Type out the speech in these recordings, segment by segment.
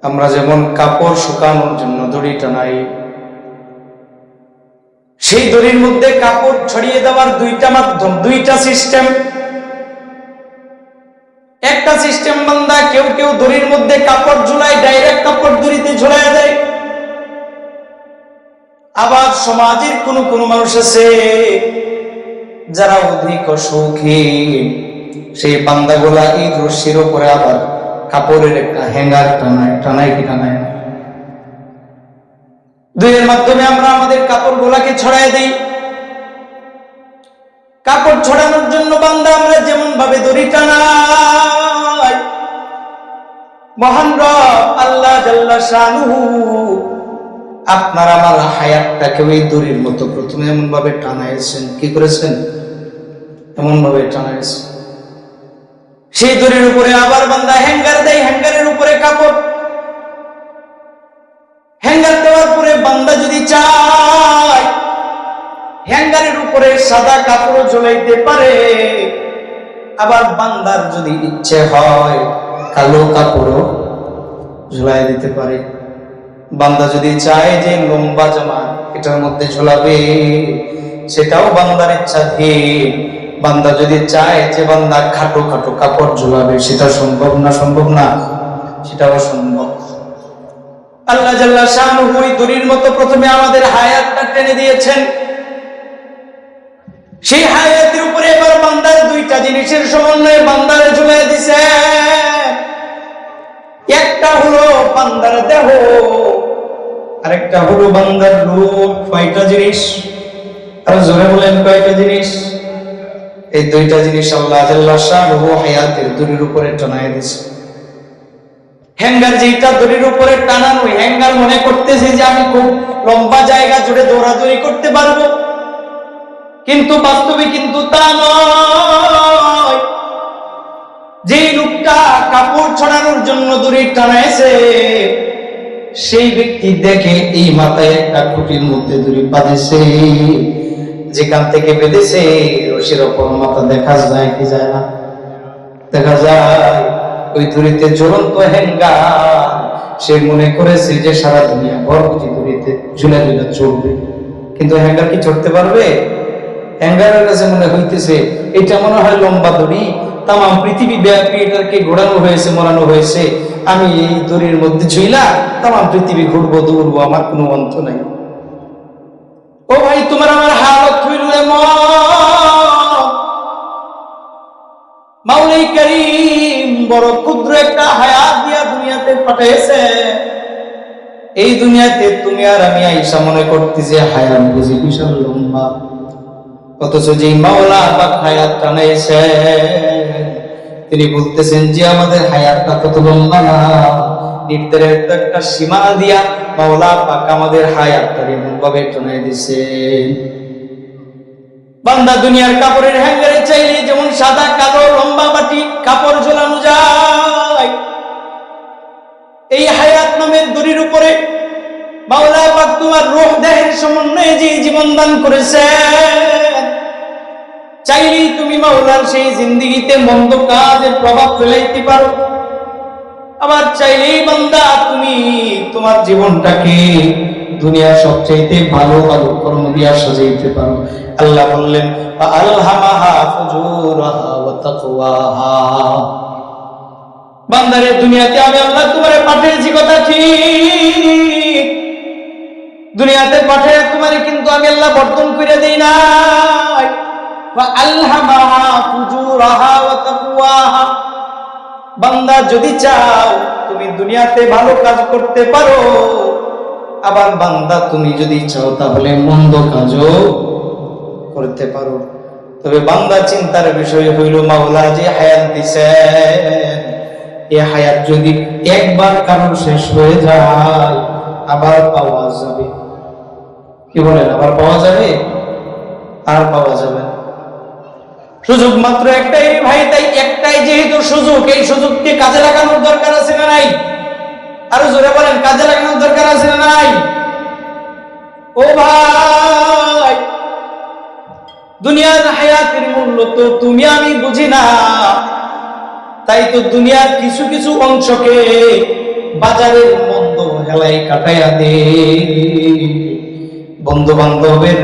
আমরা যেমন কাপড় শুকানোর জন্য দড়ি টানাই, সেই দড়ির মধ্যে কাপড় ছড়িয়ে দেওয়ার দুইটা মাধ্যম, দুইটা সিস্টেম। একটা সিস্টেম বান্দা কেউ কেউ দড়ির মধ্যে কাপড় ঝুলায়, ডাইরেক্ট কাপড় দড়িতে ঝুলায় দেয়। আবার সমাজের কোন কোন মানুষ আছে যারা অধিক শৌখিন, সেই বান্দাগুলা এই রশির উপরে আবার কাপড়ের একটা হ্যাঙ্গার টানায় কি টানায় না। দুইয়ের মাধ্যমে আমরা আমাদের কাপড় গুলাকে ছড়াই দিই। কাপড় ছড়ানোর জন্য বান্দা আমরা যেমন ভাবে দড়ি টানাই, মহান রব আল্লাহ জাল্লা শানুহু আপনার আমার হায়াতটাকে ওই দড়ির মতো প্রথমে এমন ভাবে টানাইছেন। কি করেছেন? এমন ভাবে টানাইছেন। সেই দড়ির উপরে আবার বান্দা হ্যাঙ্গার দেয়, হ্যাঙ্গারের উপরে কাপড়। হ্যাঙ্গার দেওয়ার পরে বান্দা যদি চায় হ্যাঙ্গারের উপরে সাদা কাপড় ঝুলাইতে পারে, আবার বান্দার যদি ইচ্ছে হয় কালো কাপড়ও ঝুলাই দিতে পারে। বান্দা যদি চায় যে লম্বা জামা এটার মধ্যে ঝোলাবে, সেটাও বান্দার ইচ্ছাধীন। বান্দা যদি চায় যে বান্দা খাটো খাটো কাপড় ঝোলাবে, সেটা সম্ভব না? সম্ভব না? সেটাও সম্ভব। আল্লাহ জাল্লা শানুহু ওই দড়ির মতো প্রথমে আমাদের হায়াতটা টেনে দিয়েছেন। সেই হায়াতের উপরে এবার বান্দার দুইটা জিনিসের সমন্বয়ে বান্দারে ঝুলাই দিছে। একটা হলো বান্দার দেহ, আরেকটা হলো বান্দার রূহ। কয়টা জিনিস? আর জোরে বলেন কয়টা জিনিস? এই দুইটা জিনিস আল্লাহ জাল্লা শানুহু হায়াতের দড়ির উপরে টানায় দিয়েছে। হ্যাঙ্গার যেটা দড়ির উপরে টানানো, হ্যাঙ্গার মনে করতেছে যে আমি খুব লম্বা জায়গা জুড়ে দৌড়াদৌড়ি করতে পারবো, কিন্তু বাস্তবে কিন্তু তা নয়। যে লোকটা কাপড় ছড়ানোর জন্য দড়ি টানাইছে, সেই ব্যক্তি দেখে এই মাথায় একটা খুঁটির মধ্যে দড়ি বাঁধেছে, যেখান থেকে বেঁধেছে রশির ওপর মাথা দেখা যায় কি যায় না? দেখা যায়। ওই দড়িতে ঝুলন্ত হ্যাঙ্গার। সে মনে করেছে যে সারা দুনিয়া ভর বুঝি দড়িতে ঝুলে ঝুলে চলবে, কিন্তু হ্যাঙ্গার কি চড়তে পারবে? হ্যাঙ্গারের কাছে মনে হইতেছে এটা মনে হয় লম্বা দড়ি, তাম পৃথিবী ব্যাপী এটাকে ঘোরানো হয়েছে, মরানো হয়েছে। আমি এই দড়ির মধ্যে ঝুইলা তাম পৃথিবী ঘুরবো দৌড়বো, আমার কোনো অন্ত নাই। ও ভাই, তোমার আমার হালত হইল এমন। মাওলাই কারীম বড় ক্ষুদ্র একটা হায়াত দিয়া দুনিয়াতে পাঠাইছে। এই দুনিয়াতে তুমি আর আমি আইসা মনে করতেছি হায়াত বুঝি বিশাল লম্বা, অথচ যে মাওলা পাক হায়াত টানাইছে তিনি বলতেছেন যে আমাদের হায়াতটা কত লম্বা না। নির্ধারিত একটা সীমা দিয়া মাওলা পাক আমাদের হায়াতটা এমন ভাবে টানাই দিছে। বান্দা দুনিয়ার কাপড়ের হ্যাঙ্গারে চাইলে যেমন সাদা কালো লম্বা বাটি কাপড় ঝোলানো যায়, এই হায়াত নামের দড়ির উপরে মাওলা পাক তোমার রূহ দেহের সমন্বয়ে যে জীবন দান করেছেন, চাইলেই তুমি মাওলার সেই জিন্দেগিতে মন্দ কাজের প্রভাব ফেলাইতে পারো। আবার চাইলেই বান্দা তুমি তোমার জীবনটাকে দুনিয়ার সবচেয়ে ভালো ভালো কর্ম দিয়া সাজাইতে পারো। আল্লাহ বললেন আলহামাহা ফুজুরাহা ওয়া তাকওয়াহা। বান্দারে দুনিয়াতে আমি আল্লাহ তোমারে পাঠিয়েছি, কথা ঠিক, দুনিয়াতে পাঠিয়ে তোমারে কিন্তু আমি আল্লাহ বর্তন করে দেই নাই। ওয়া আলহামাহা ফুজুরাহা ওয়া তাকওয়াহা। বান্দা যদি চাও তুমি দুনিয়াতে ভালো কাজ করতে পারো, আবার বান্দা তুমি যদি চাও তাহলে মন্দ কাজও করতে পারো। তবে বান্দা চিন্তার বিষয় হইল মাওলা যে হায়াত দিছেন, এই হায়াত যদি একবার কারণ শেষ হয়ে যায় আবার পাওয়া যাবে। কি বলেন? আবার পাওয়া যাবে? আর পাওয়া যাবে না। সুযোগ মাত্র একটাই ভাই, তাই একটাই যেহেতু সুযোগ, এই সুযোগকে কাজে লাগানোর দরকার আছে না নাই? আরো জোরে বলেন, কাজে লাগানোর দরকার আছে না নাই? ও ভাই, দুনিয়ার হায়াতের মূল্য তো তুমি আমি বুঝি না, তাই তো দুনিয়ার কিছু কিছু অংশকে বাজারের মন্দ হেলাই কাটাইয়া দে, বন্ধু বান্ধবের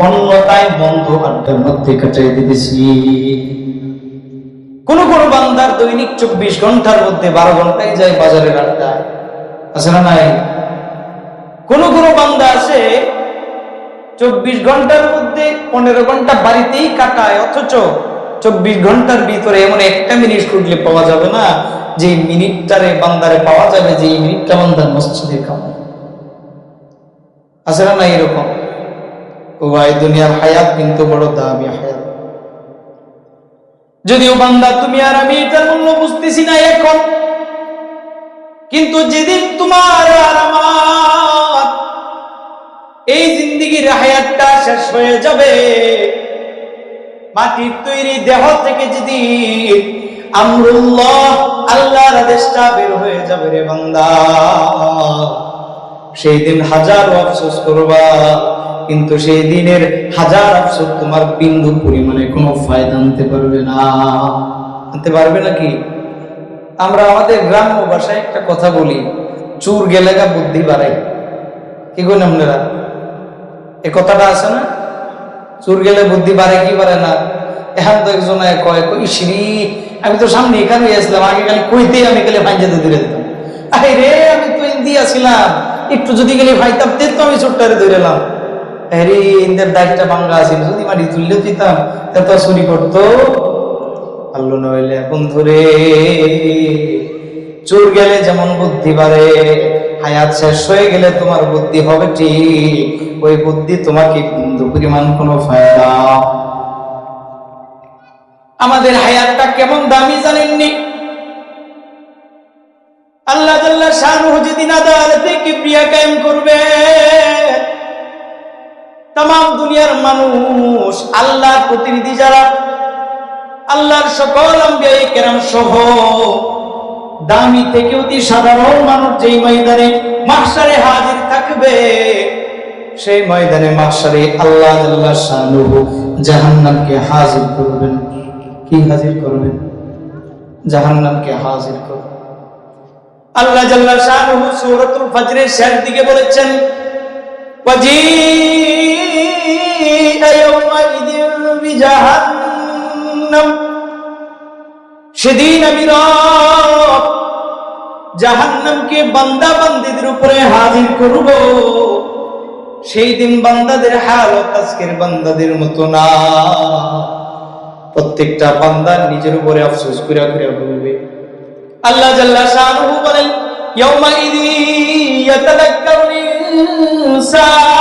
অন্যতায় বন্ধ আড্ডার মধ্যে কাটাই দিতেছি। কোন কোন বান্দার দৈনিক 24 ঘন্টার মধ্যে 12 ঘন্টায় যায় বাজারের আড্ডায়, আছে না নাই? কোন কোন বান্দা আছে 24 ঘন্টার মধ্যে 15 ঘন্টা বাড়িতেই কাটায়, অথচ 24 ঘন্টার ভিতরে এমন একটা মিনিট খুঁজলে পাওয়া যাবে না যে মিনিটটারে বান্দারে পাওয়া যাবে যে এই মিনিটটা বান্দার মসজিদে কামায়, আছে না নাই? এরকম ও ভাই, দুনিয়ার হায়াত কিন্তু বড় দামি হায়াত। যদিও বান্দা তুমি আর আমি এটার মূল্য বুঝতেছি না এখন, কিন্তু যেদিন তোমার আর আমার এই জিন্দেগির হায়াতটা শেষ হয়ে যাবে, মাটির তৈরি দেহ থেকে যেদিন আমরুল্লাহ আল্লাহর আদেশটা বের হয়ে যাবে রে বান্দা, সেই দিন হাজারো আফসোস করবা, কিন্তু সেই দিনের হাজার আফসোস তোমার বিন্দু পরিমাণে কোনো ফায়দা আনতে পারবে না। আনতে পারবে নাকি? আমরা আমাদের গ্রাম্য ভাষায় একটা কথা বলি, চুর গেলে গা বুদ্ধি বাড়ে। কি বলেন আপনারা? এ কথাটা আছে না? চুর গেলে বুদ্ধি বাড়ে কি বাড়ে না? এখন তো একজন কয় ইসরি, আমি তো সামনে এখানে আসলাম, আগে খালি কইতে আমি খালি ভাইজাতে ধরে দিতাম, আরে রে আমি তো ইন্দিয়া ছিলাম, একটু যদি গেলে ভাইতাম তে তো আমি ছোট্টারে ধরেলাম, আরে ইন্দের দায়িত্বটা বাংলা আছে, যদি মাটি তুললেও দিতাম তা তো চুরি করতো আল্লো নইলে। বন্ধু রে, চোর গেলে যেমন বুদ্ধি বাড়ে, হায়াত শেষ হয়ে গেলে তোমার বুদ্ধি হবে ঠিক, ওই বুদ্ধি তোমাকে বিন্দু পরিমাণ কোনো ফায়দা। আমাদের হায়াতটা কেমন দামি জানেননি? আল্লাহ জাল্লা শানুহু যেদিন আদালতে কিবরিয়া কায়েম করবে, তামাম দুনিয়ার মানুষ, আল্লাহর প্রতিনিধি যারা, আল্লাহর সকল আম্বিয়া কেরাম সহ দামি থেকে অতি সাধারণ মানুষ যেই ময়দানে মাহশারে হাজির থাকবে, সেই ময়দানে মাহশারে আল্লাহ জাল্লা শানুহু জাহান্নামকে হাজির করবেন। কি হাজির করবেন? জাহান্নামকে হাজির করবেন। আল্লাহ জাল্লা শানুহু সূরাতুল ফজরের শেষ দিকে বলেছেন, ওয়াজিআ ইয়াওমাইযিন বিজাহান্নাম, সেদিন আমি রব জাহান্নামকে বান্দা বান্দীদের উপরে হাজির করব। সেই দিন বান্দাদের হালত আজকের বান্দাদের মতো না, প্রত্যেকটা বান্দা নিজের উপরে আফসোস করে করে বলবে। আল্লাহ জাল্লা শানুহু বলেন, ইয়াউমাইযি ইয়াতাযাক্কারুল ইনসান,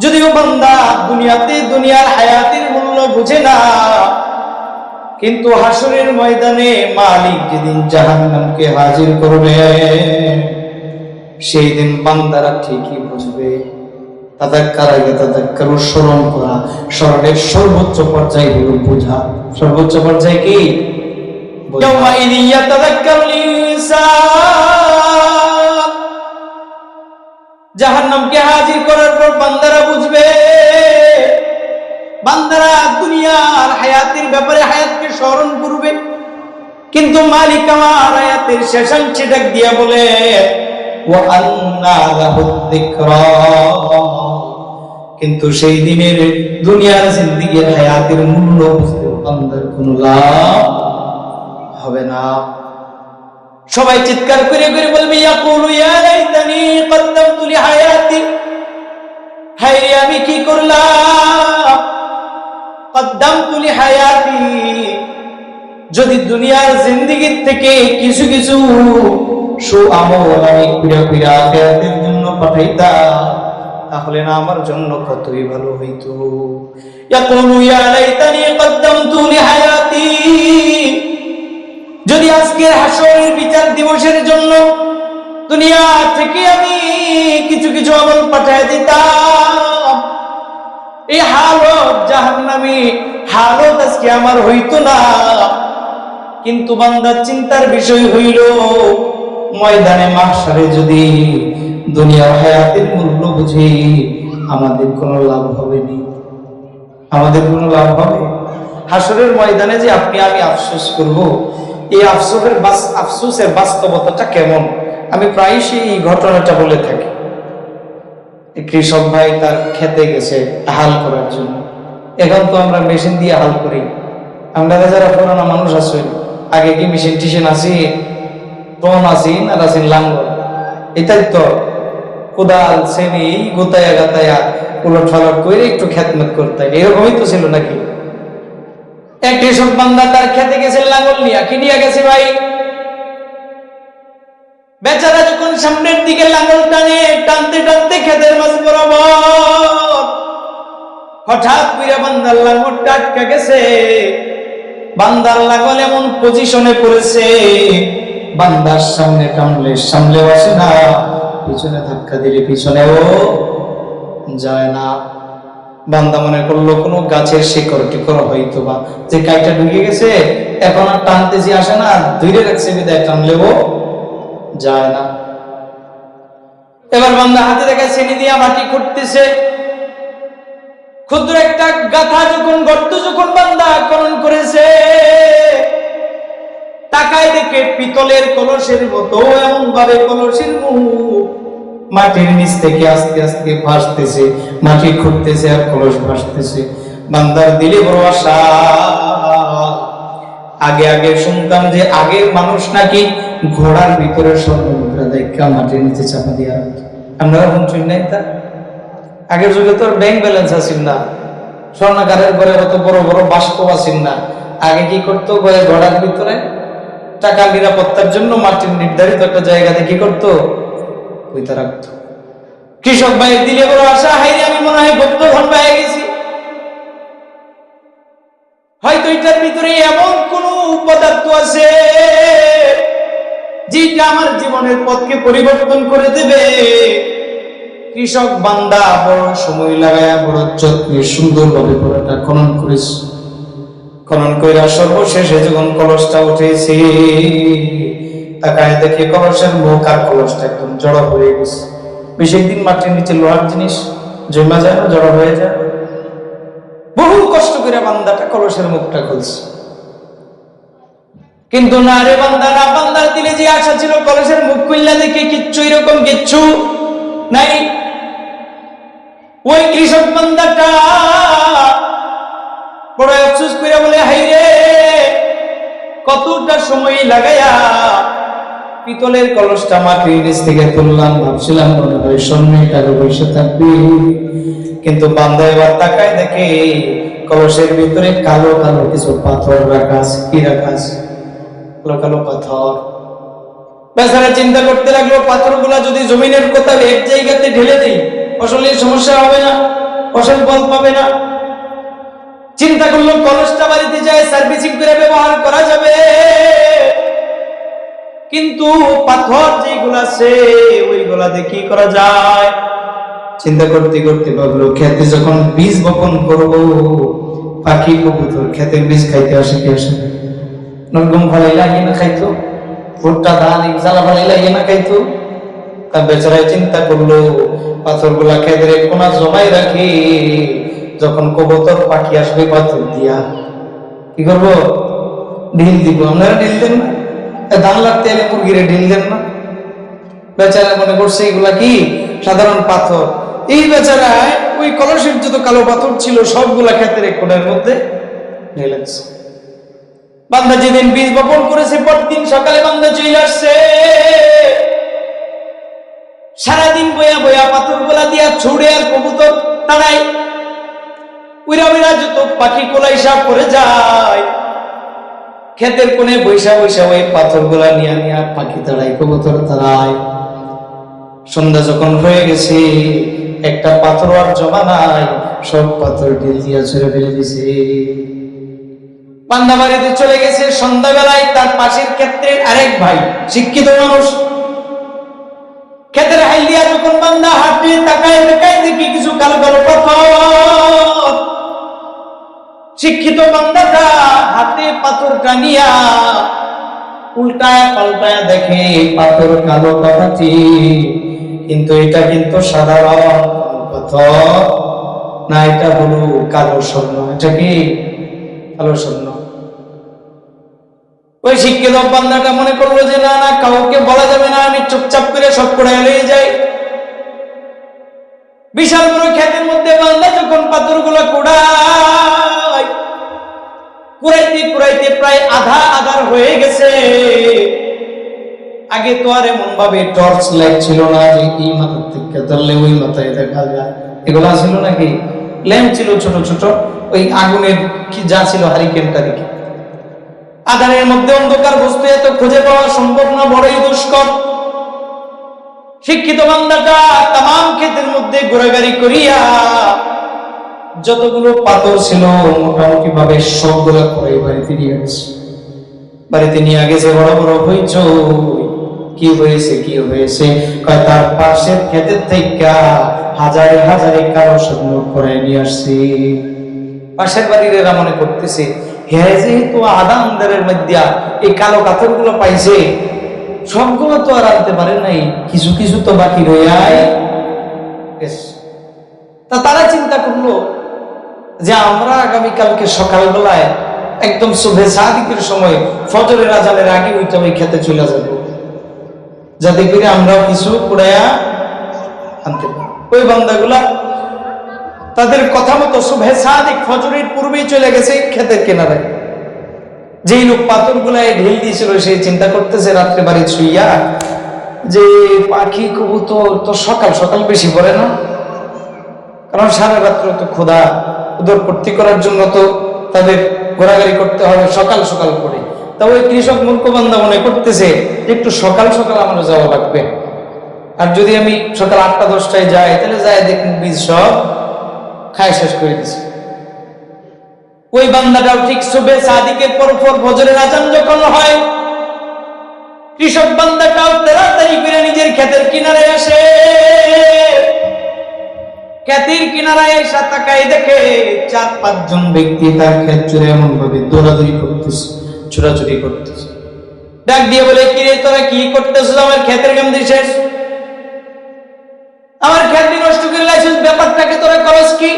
যদিও বান্দা দুনিয়াতে দুনিয়ার হায়াতের মূল্য বুঝে না, কিন্তু হাসরের ময়দানে মালিক যেদিন জাহান্নামকে হাজির করবে, সেই দিন বান্দারা ঠিকই বুঝবে। তাদাক্কারু, স্মরণ করা, স্মরণের সর্বোচ্চ পর্যায় হলো বোঝা। সর্বোচ্চ পর্যায় কি? ইয়াউমাইযি ইয়াতাযাক্কারুল ইনসান, জাহান্নামকে হাজির করার পর বান্দারা বুঝবে, বান্দারা দুনিয়ার হায়াতের ব্যাপারে হায়াতকে স্মরণ করবে, কিন্তু মালিক আমার হায়াতের শেষাংশে ডাক দিয়া বলে, ওয়া আন্না লাহুদ যিকরা, কিন্তু সেই দিনের দুনিয়ার জিন্দেগির হায়াতের মূল্য বুঝতে বান্দার কোনো লাভ হবে না। সবাই চিৎকার করে করে বলবে, ইয়াকুলু ইয়া লাইতানি কদ্দামতু লিহায়াতি, হায় রে আমি কি করলাম, কদ্দামতু লিহায়াতি, যদি দুনিয়ার জিন্দেগির থেকে কিছু কিছু সুআমল আমি কুইরা কুইরা আখিরাতের জন্য পাঠাইতাম, তাহলে না আমার জন্য কতই ভালো হইতো। ইয়াকুলু ইয়া লাইতানি কদ্দামতু লিহায়াতি, যদি আজকের হাসরের বিচার দিবসের জন্য দুনিয়া থেকে আমি কিছু কিছু আমল পাঠিয়ে দিতাম, এই হালত জাহান্নামী হালত আজকে আমার হইতো না। কিন্তু বান্দার চিন্তার বিষয় হইল, ময়দানে মাহশারে যদি দুনিয়ার হায়াতের মূল্য বুঝি, আমাদের কোনো লাভ হবে না। আমাদের কোনো লাভ হবে? হাসরের ময়দানে যে আপনি আমি আফসোস করব, এই আফসোসের বাস্তবতাটা কেমন। আমি প্রায়শই এই ঘটনাটা বলে থাকি। কৃষক ভাই তার খেতে গেছে হাল করার জন্য। এখন তো আমরা মেশিন দিয়ে হাল করি। আমরা যারা পুরানো মানুষ আছি, আগে কি মেশিন টিশিন আছি, টন আছি আর আছি লাঙ্গল, এটাই তো কোদাল শ্রেণী গোতায়া গাতায়া উলট ফালট করে একটু খেদমত করতে, এরকমই তো ছিল নাকি। এক কৃষক বান্দা তার খেতে গেছে লাঙ্গল নিয়ে। কি নিয়ে গেছে ভাই? বেচারা যখন সামনের দিকে লাঙ্গল টানতে টানতে খেতের মাঝ বরাবর হঠাৎ করে বান্দার লাঙ্গলটা আটকে গেছে। বান্দার লাঙ্গল এমন পজিশনে পড়েছে, বান্দার সামনে টানলে সামনে আসে না, পিছনে ধাক্কা দিলে পিছনেও যায় না। বান্দা মনে করলো কোনো গাছের শিকড় টিকড় হয়তো বা যে কাইটা ঢুকে গেছে, এখন আর টানতেছি আসে না, ধীরে রাখছে বিদায় টানলেও যায় না। এবার বান্দা হাতে দেখা শ্রেণী দিয়া মাটি খুঁড়তেছে। ক্ষুদ্র একটা গাথা যখন গর্ত যখন বান্দা খনন করেছে, তাকায় দেখে পিতলের কলসের মতো এমন ভাবে কলসের মুখ মাটির নিচ থেকে আস্তে আস্তে ভাসতেছে। মাটি খুঁড়তেছে আর কলস ভাসতেছে। বান্দার দিলে বড় আশা। আগে আগে শুনতাম যে আগের মানুষ নাকি ঘোড়ার ভিতরে স্বর্ণ মুদ্রা দেখা মাটির নিচে চাপা দিয়ে রাখত। আপনারা কোন শুন নাই? তা আগের যুগে তো ব্যাংক ব্যালেন্স আসেন না, স্বর্ণকারের ঘরে অত বড় বড় বাষ্প আসেন না। আগে কি করতো, ঘরে ঘোড়ার ভিতরে টাকা নিরাপত্তার জন্য মাটির নির্ধারিত একটা জায়গাতে কি করতো, ওইটা রাখতো। কৃষক ভাইয়ের দিলে বড় আশা, হাইরে আমি মনে হয় ভক্ত ধন পেয়ে গেছি, হয়তো এটার ভিতরে এমন কোন পদার্থ আছে যেটা আমার জীবনের পথকে পরিবর্তন করে দেবে। কৃষক বান্দা বড় সময় লাগায় বড় যত্নে সুন্দরভাবে পুরোটা খনন করেছে। খনন করে সর্বশেষে যখন কলসটা উঠেছে, তাকায় দেখে কলসের মুখ আর কলসটা একদম জড়ো হয়ে গেছে। বেশি দিন মাটির নিচে লোহার জিনিস জমা যায় না, জড়ো হয়ে যায়। বহু কষ্ট করে বান্দাটা কলসের মুখটা খুলছে, কিন্তু না রে বান্দা না। বান্দার দিলে যে আশা ছিল কলসের মুখ খুললা দেখে কিচ্ছু এরকম কিচ্ছু নাই। ওই কৃষক বান্দাটা বড় আফসোস করে বলে, হাইরে কতটা সময় লাগাইয়া পিতলের কলসটা মাটির নিচ থেকে তুললাম, ভাবছিলাম মনে হয় স্বর্ণের টাকা পয়সা থাকবে। কিন্তু বান্দা এবার তাকায় দেখে কলসের ভিতরে কালো কালো কিছু পাথর রাখা আছে। কি রাখা আছে? কালো কালো পাথর। বেচারা চিন্তা করতে লাগলো, পাথরগুলা যদি জমিনের কোথাও এক জায়গাতে ঢেলে দেই ফসলের সমস্যা হবে না, ফসল ফল পাবে না। চিন্তা করলো কলসটা বাড়িতে যায় সার্ভিসিং করে ব্যবহার করা যাবে, কিন্তু পাথর যেগুলো আছে ওইগুলা দিয়ে কি করা যায়? চিন্তা করতে করতে ভাবলো, খেতে যখন বীজ বপন করবো, পাখি কবুতর খেতের বীজ খাইতে আসে কি আসে? নরগম ফলাই লাগিয়ে না খাইতো, ভুট্টা ধান জ্বালা ফলাই লাগিয়ে না খাইতো। তার বেচারায় চিন্তা করলো, পাথরগুলা খেতের কোনা জমাই রাখি, যখন কবুতর পাখি আসবে পাথর দিয়া কি করবো? ঢিল দিব। আপনারা ঢিল দেন না? ধান লাগতে এলে মুরগিরে ঢিল দেন না? বেচারা মনে করছে এগুলা কি সাধারণ পাথর। এই বেচারায় ওই কলসের যত কালো পাথর ছিল সবগুলা ক্ষেতের এক কোণের মধ্যে ঢেলেছে। বান্দা যেদিন বীজ বপন করেছে, পরদিন সকালে বান্দা চলে আসছে। সারাদিন বয়া বয়া পাথর গুলা দিয়া ছুড়ে আর কবুতর তাড়াই, উইরা উইরা যত পাখি কোলাই সাপ করে যায়। ক্ষেতের কোণে বৈশা বৈশা ওই পাথর গুলা নিয়ে নিয়ে পাখি তাড়াই, কবুতর তাড়ায়। সন্ধ্যা যখন হয়ে গেছে, একটা পাথর আর জমা নাই, সব পাথর ঢিল দিয়া ছুড়ে ফেলে দিছে। বান্দা বাড়িতে চলে গেছে। সন্ধ্যাবেলায় তার পাশের ক্ষেত্রের আরেক ভাই শিক্ষিত মানুষ, ক্ষেতের হাইল দিয়া যখন বান্দা হাঁটে, তাকায় তাকায় দেখি কিছু কালো কালো পাথর। শিক্ষিত বান্দাটা হাতে পাথরটা নিয়া উল্টায় পাল্টায় দেখে পাথর কালো কাটাচ্ছি, কিন্তু এটা কিন্তু সাধারণ পাথর না, এটা হলো কালো স্বর্ণ। এটা কি? কালো স্বর্ণ। ওই শিক্ষিত বান্দাটা মনে করলো যে না না, কাউকে বলা যাবে না, আমি চুপচাপ করে সব কুড়ায় নিয়ে যাই। বিশাল বড় ক্ষেতের মধ্যে বান্দা যখন পাথরগুলো কুড়াইতে কুড়াইতে প্রায় আধার হয়ে গেছে। আগে তো আর এমন ভাবে টর্চ লাইট ছিল না যে এই মাথা থেকে ধরলে ওই মাথায় দেখা যায়, এগুলা ছিল নাকি? ল্যাম্প ছিল ছোট ছোট, ওই আগুনের কি যা ছিল হারিকেনটা দিকে। আধারের মধ্যে অন্ধকার বস্তু এত খুঁজে পাওয়া সম্ভব না, বড়ই দুষ্কর। শিক্ষিত বান্দাটা তামাম ক্ষেতের মধ্যে ঘোরাঘুরি করিয়া যতগুলো পাথর ছিল মোটামুটি ভাবে সবগুলো করে বাড়িতে নিয়ে গেছে। বাড়িতে নিয়ে গেছে, বড় বড় হইচই। কি হয়েছে? তার পাশের ক্ষেতের থেকে হাজারে হাজারে কালো স্বর্ণ করে নিয়ে আসছি। পাশের বাড়ির এরা মনে করতেছে, হ্যাঁ যেহেতু আদানদারের মধ্যে এই কালো পাথরগুলো পাইছে, সবগুলো তো আর আনতে পারে নাই, কিছু কিছু তো বাকি রয়ে আয়। তা তারা চিন্তা করলো যে আমরা আগামীকালকে সকালবেলায় একদম সুবহে সাদিকের সময় ফজরের আজানের আগে ওইটা ওই খেতে চলে যাব, যাতে করে আমরাও কিছু কুড়াইয়া আনতে পারি। ওই বান্দাগুলা তাদের কথা মতো সুবহে সাদিক ফজরের পূর্বেই চলে গেছে ক্ষেতের কিনারে। যেই লোক পাথরগুলা ঢিল দিয়েছিল সেই চিন্তা করতেছে রাত্রে বাড়ি শুইয়া যে পাখি কবুতর তো সকাল সকাল বেশি পড়ে না, কারণ সারা রাত্র তো ক্ষুধা উদর পূর্তি করার জন্য তো তাদের ঘোরাঘুরি করতে হবে, সকাল সকাল করে। তা ওই কৃষক মূর্খ বান্দা মনে করতেছে যে একটু সকাল সকাল আমার যাওয়া লাগবে, আর যদি আমি সকাল 8টা-10টায় যাই তাহলে যাই দেখুন বীজ সব খায় শেষ করে দিছে। ওই বান্দাটাও ঠিক সুবহে সাদিকের পর ফজরের আজান যখন হয়, কৃষক বান্দাটাও তাড়াতাড়ি করে নিজের ক্ষেতের কিনারে আসে। ক্ষেতের কিনারায় এসে তাকায় দেখে 4-5 জন ব্যক্তি তার ক্ষেত জুড়ে এমন ভাবে দৌড়াদৌড়ি করতেছে, ছোড়াছুড়ি করতেছে। ডাক দিয়ে বলে, কি রে তোরা কি করতেছিস? আমার ক্ষেতের কাম দিছিস, আমার ক্ষেত নষ্ট করে লাইছিস, ব্যাপারটাকে তোরা করস কি?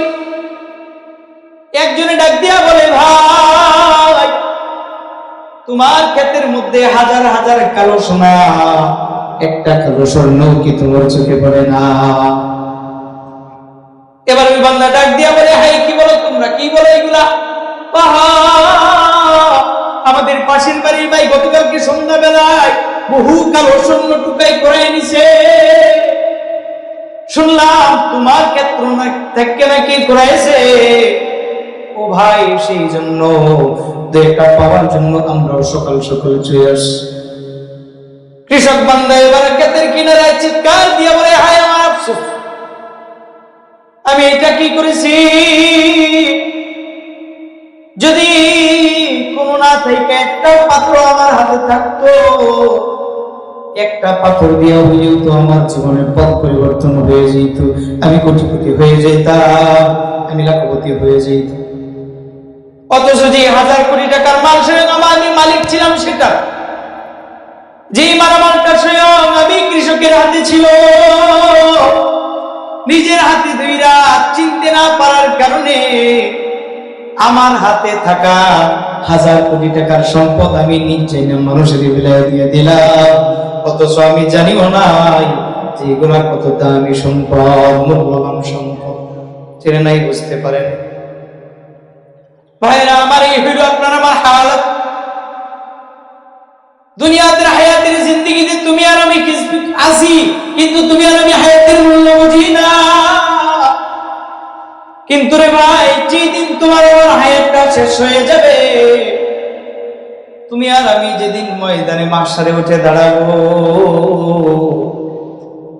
একজনে ডাক দিয়া বলে, ভাই তোমার ক্ষেতের মধ্যে হাজার হাজার কালো সোনা, একটা কালো স্বর্ণ কি তোমার চোখে পড়ে না? এবার ওই বান্দা ডাক দিয়া বলে, হাই কি বলো তোমরা, কি বলো এগুলা? আমাদের পাশের বাড়ির ভাই গতকালকে সন্ধ্যাবেলায় বহু কালো স্বর্ণ টুকাই করে নিছে, শুনলাম তোমার ক্ষেত্র থেকে নাকি করাইছে। ও ভাই সেই জন্য দেখা পাওয়ার জন্য আমরাও সকাল সকাল চলে আসি। কৃষক বান্দা এবার ক্ষেতের কিনারায় চিৎকার দিয়ে বলে, হায় আমার আফসোস, আমি এটা কি করেছি? যদি কোনো না থেকে একটা পাথর আমার হাতে থাকতো, একটা পাথর দিয়া হইলেও তো আমার জীবনের পথ পরিবর্তন হয়ে যেত, আমি কোটিপতি হয়ে যেতাম, আমি লাখপতি হয়ে যেতাম। অথচ যে 1000 কোটি টাকার মাল স্বয়ং আমি মালিক ছিলাম, সেটা যেই মালামালটা স্বয়ং আমি কৃষকের হাতে ছিল, নিজের হাতে ধইরা চিনতে না পারার কারণে আমার হাতে থাকা 1000 কোটি টাকার সম্পদ আমি নিজে মানুষের বিলায় দিয়ে দিলাম। অথচ আমি জানিও নাই যে এগুলা কত দামি সম্পদ, মূল্যবান সম্পদ, চেনে নাই, বুঝতে পারেন। ভাইরা আমার, এই হইল আপনার আমার হালত। দুনিয়াতে হায়াতের জিন্দেগিতে তুমি আর আমি আছি, কিন্তু তুমি আর আমি হায়াতের মূল্য বুঝি না। কিন্তু রে ভাই, যেদিন তোমার আমার হায়াতটা শেষ হয়ে যাবে, তুমি আর আমি যেদিন ময়দানে মাহশারে উঠে দাঁড়াবো,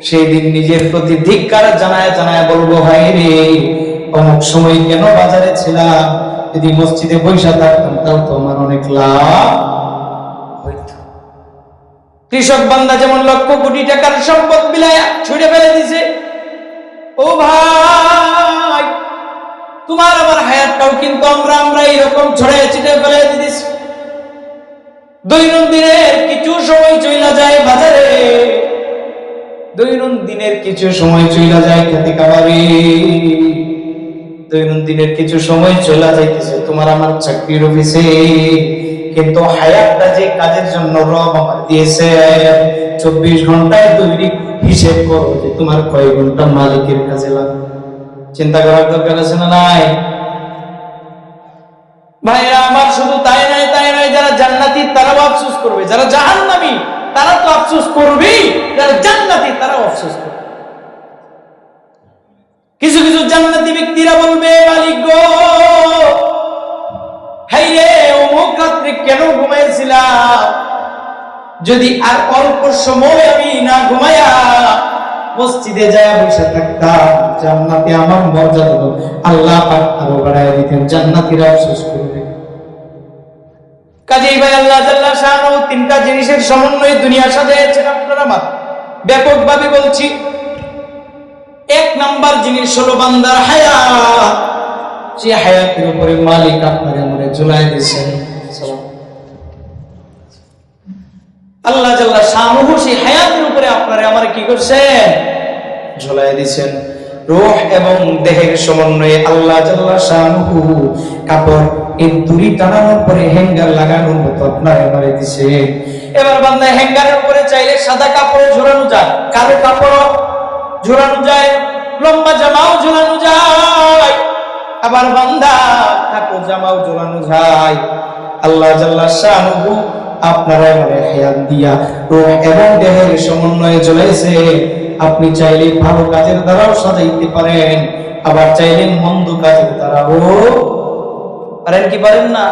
সেই দিন নিজের প্রতি ধিক্কার জানায় জানায় বলবো, ভাই রে অমুক সময় কেন বাজারে ছিলাম, যদি মসজিদে বৈশা থাকতাম তাও তো আমার অনেক লাভ হইত। কৃষক বান্দা যেমন লক্ষ কোটি টাকার সম্পদ বিলায় ছুড়ে ফেলে দিছে, ও ভাই তোমার আমার হায়াতটাও কিন্তু আমরা এরকম ছড়াই ছিটে ফেলে দিছি। দৈনন্দিনের কিছু সময় চইলা যায় বাজারে, দৈনন্দিনের কিছু সময় চইলা যায় খেতে খাবারে, দৈনন্দিনের কিছু সময় চলে যাইতেছে তোমার আমার চাকরির অফিসে, কিন্তু হায়াতটা যে কাজের জন্য রব আমার দিয়েছে 24 ঘন্টায় তৈরি হিসেব করো যে তোমার কয় ঘন্টা মালিকের কাজে লাগবে। চিন্তা করার দরকার আছে না নাই? ভাইরা আমার, শুধু তাই নয়, যারা জান্নাতি তারাও আফসোস করবে, যারা জাহান্নামী তারা তো আফসোস করবেই, যারা জান্নাতি তারাও আফসোস করবে। কিছু কিছু জান্নাতি ব্যক্তিরা বলবে, মালিক গো, হাই রে, অমুক রাত্রে কেন ঘুমাইছিলাম, যদি আর অল্প সময় আমি না ঘুমায়া মসজিদে যায় বসে থাকতাম, জান্নাতে আমার মর্যাদা আল্লাহ পাক আরো বাড়ায় দিতেন। জান্নাতীরা আফসোস করবে। কাজেই ভাই, আল্লাহ জাল্লা শাআনহু তিনটা জিনিসের সমন্বয়ে দুনিয়া সাজাইছেন। আপনারা আমার ব্যাপকভাবে বলছি, এক নাম্বার জিনিস হলো বান্দার হায়াত। যে হায়াতের উপরে মালিক আপনারে আমারে ঝুলাই দিয়েছেন। আল্লাহ জাল্লা শাআনহু সেই হায়াতের উপরে আপনারে আমারে কি করছেন? ঝুলাই দিয়েছেন। রূহ এবং দেহের সমন্বয়ে আল্লাহ জাল্লা শাআনহু কাপড় এই দড়ি টানানোর পরে হ্যাঙ্গার লাগানোর মতো আপনার এবারে দিছে। এবার বান্দা হ্যাঙ্গারের উপরে চাইলে সাদা কাপড় ঝোলানো যায়, কালো কাপড় ঝোলানো যায়, লম্বা জামাও ঝোলানো যায়, আবার বান্দা কাপড় জামাও ঝোলানো যায়। আল্লাহ জাল্লা শাআনহু আপনারা এবারে হায়াত দিয়া রূহ এবং দেহের সমন্বয়ে ঝুলাইছে। আপনি চাইলে ভালো কাজের দ্বারাও সাজাইতে পারেন, আবার চাইলে মন্দ কাজের দ্বারাও পারেন। কি পারেন না?